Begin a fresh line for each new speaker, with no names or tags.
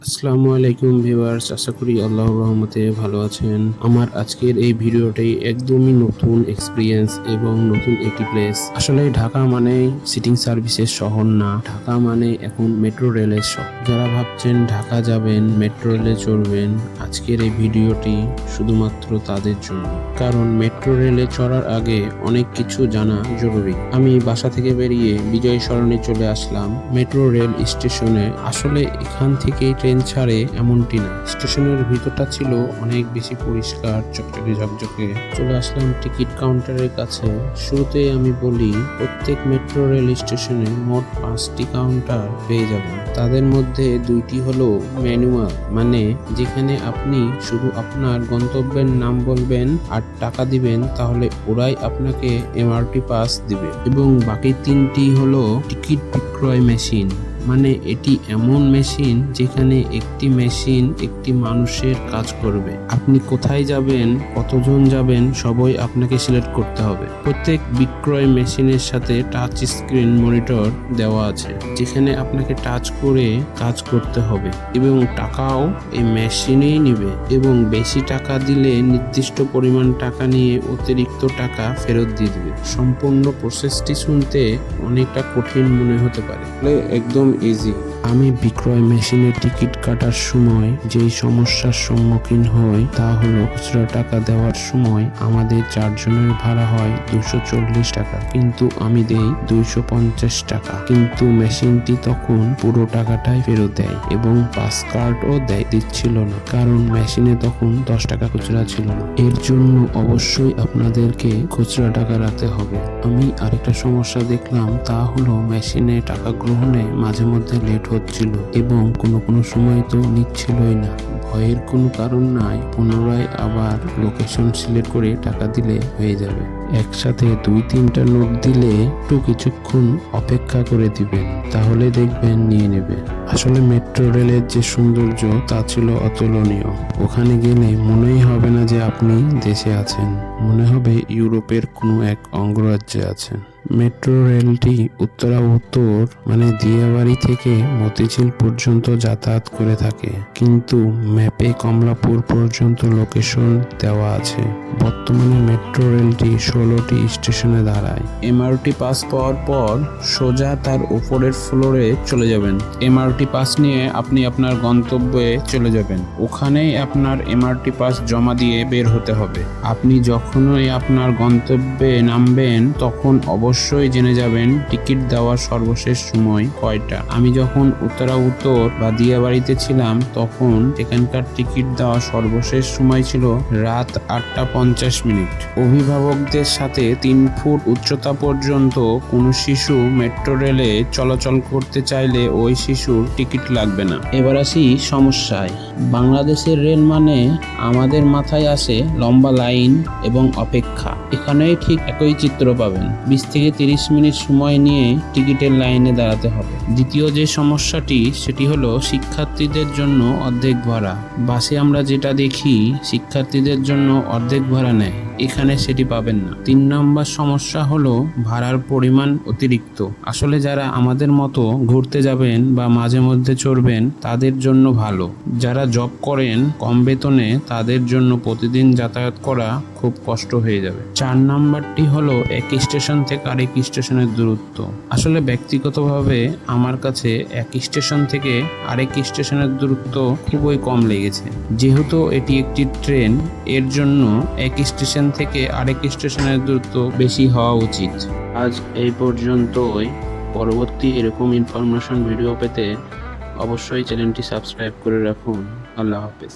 আসসালামু আলাইকুম ভিউয়ার্স, আশা করি আল্লাহর রহমতে ভালো আছেন। আমার আজকের এই ভিডিওটি একদমই নতুন এক্সপিরিয়েন্স এবং নতুন একটি প্লেস। আসলে ঢাকা মানে সিটিং সার্ভিসের শহর না, ঢাকা মানে এখন মেট্রো রেলের শহর। যারা ভাবছেন ঢাকা যাবেন, মেট্রো রেলে চড়বেন, আজকের এই ভিডিওটি শুধুমাত্র তাদের জন্য। কারণ মেট্রো রেলে চড়ার আগে অনেক কিছু জানা জরুরি। আমি বাসা থেকে বেরিয়ে বিজয় সরণি চলে আসলাম মেট্রো রেল স্টেশনে। আসলে এখান থেকেই ট্রেন ছাড়ে এমনটি না, স্টেশনের ভিতরটা ছিল অনেক বেশি পরিষ্কার, চকচকে ঝকঝকে। চলে আসলাম টিকিট কাউন্টারের কাছে। শুরুতেই আমি বলি, প্রত্যেক মেট্রো রেল স্টেশনে মোট 5টি কাউন্টার পেয়ে যাবেন। তাদের মধ্যে 2টি হলো ম্যানুয়াল, মানে যেখানে আপনি শুধু আপনার গন্তব্যের নাম বলবেন আর টাকা দিবেন, তাহলে ওরাই আপনাকে এমআরটি পাস দিবে। এবং বাকি 3টি হলো টিকিট বিক্রয় মেশিন, মানে এটি এমন মেশিন যেখানে একটি মেশিন একটি মানুষের কাজ করবে। আপনি কোথায় যাবেন, কতজন যাবেন, সবই আপনাকে সিলেক্ট করতে হবে। প্রত্যেক বিক্রয় মেশিনের সাথে টাচ স্ক্রিন মনিটর দেওয়া আছে, যেখানে আপনাকে টাচ করে কাজ করতে হবে এবং টাকাও এই মেশিনেই নেবে। এবং বেশি টাকা দিলে নির্দিষ্ট পরিমাণ টাকা নিয়ে অতিরিক্ত টাকা ফেরত দিয়ে দেবে। সম্পূর্ণ প্রসেসটি শুনতে অনেকটা কঠিন মনে হতে পারে, একদম ইজি। আমি বিক্রয় মেশিনের টিকিট কাটার সময় যেই সমস্যার সম্মুখীন হই তা হলো, খুচরা টাকা দেওয়ার সময় আমাদের 4 জনের ভাড়া হয় 240 টাকা, কিন্তু আমি দেই 250 টাকা। কিন্তু মেশিনটি তখন পুরো টাকাটাই ফেরত দেয় এবং পাস কার্ডও দিচ্ছিল না, কারণ মেশিনে তখন 10 টাকা খুচরা ছিল না। এর জন্য অবশ্যই আপনাদেরকে খুচরা টাকা রাখতে হবে। আমি আরেকটা সমস্যা দেখলাম, তা হলো মেশিনে টাকা গ্রহণে মাঝে মধ্যে লেট হচ্ছিল এবং কোনো সময় তো নিচ্ছিলই না। ভয়ের কোনো কারণ নাই, পুনরায় আবার লোকেশন সিলেক্ট করে টাকা দিলে হয়ে যাবে। একসাথে 2-3টা নোট দিলে একটু কিছুক্ষণ অপেক্ষা করে দিবেন, তাহলে দেখবেন নিয়ে নেবে। আসলে মেট্রো রেলের যে সৌন্দর্য তা ছিল অতুলনীয়। ওখানে গেলে মনেই হবে না যে আপনি দেশে আছেন, মনে হবে ইউরোপের কোনো এক অঙ্গরাজ্যে আছেন। মেট্রো রেলটি উত্তর মানে দিয়াবাড়ি থেকে মতিঝিল পর্যন্ত যাতায়াত করে থাকে, কিন্তু ম্যাপে কমলাপুর পর্যন্ত লোকেশন দেওয়া আছে। বর্তমানে মেট্রো রেলটি 16টি স্টেশনে দাঁড়ায়। এমআরটি পাস পাওয়ার পর সোজা তার উপরের ফ্লোরে চলে যাবেন। এমআরটি পাস নিয়ে আপনি আপনার গন্তব্যে চলে যাবেন। ওখানেই আপনার এমআরটি পাস জমা দিয়ে বের হতে হবে। আপনি যখনই আপনার গন্তব্যে নামবেন, তখন অবশ্যই জেনে যাবেন টিকিট দেওয়ার সর্বশেষ সময় কয়টা। আমি যখন উত্তর বা দিয়াবাড়িতে ছিলাম, তখন এখানকার টিকিট দেওয়ার সর্বশেষ সময় ছিল রাত 8টা 50 মিনিট। অভিভাবকদের সাথে 3 ফুট উচ্চতা পর্যন্ত কোনো শিশু মেট্রো রেলে চলাচল করতে চাইলে ওই শিশুর টিকিট লাগবে না। এবার আসি সমস্যায়। বাংলাদেশের রেল মানে আমাদের মাথায় আসে লম্বা লাইন এবং অপেক্ষা। এখানেই ঠিক একই চিত্র পাবেন। 20 থেকে 30 মিনিট সময় নিয়ে টিকিটের লাইনে দাঁড়াতে হবে। দ্বিতীয় যে সমস্যাটি, সেটি হলো শিক্ষার্থীদের জন্য অর্ধেক ভাড়া। বাসে আমরা যেটা দেখি, শিক্ষার্থীদের জন্য অর্ধেক ভাড়া নেয়, এখানে সেটি পাবেন না। 3 নম্বর সমস্যা হলো ভাড়ার পরিমাণ অতিরিক্ত। আসলে যারা আমাদের মতো ঘুরতে যাবেন বা মাঝে মধ্যে চড়বেন, তাদের জন্য ভালো। যারা জব করেন কম বেতনে, তাদের জন্য প্রতিদিন যাতায়াত করা খুব কষ্ট হয়ে যাবে। 4 নাম্বারটি হলো এক স্টেশন থেকে আরেক স্টেশনের দূরত্ব। আসলে ব্যক্তিগতভাবে আমার কাছে এক স্টেশন থেকে আরেক স্টেশনের দূরত্ব খুবই কম লেগেছে। যেহেতু এটি একটি ট্রেন, এর জন্য এক স্টেশন থেকে আরেক স্টেশনের দূরত্ব বেশি হওয়া উচিত। আজ এই পর্যন্তই। পরবর্তী এরকম ইনফরমেশন ভিডিও পেতে অবশ্যই চ্যানেলটি সাবস্ক্রাইব করে রাখুন। আল্লাহ হাফেজ।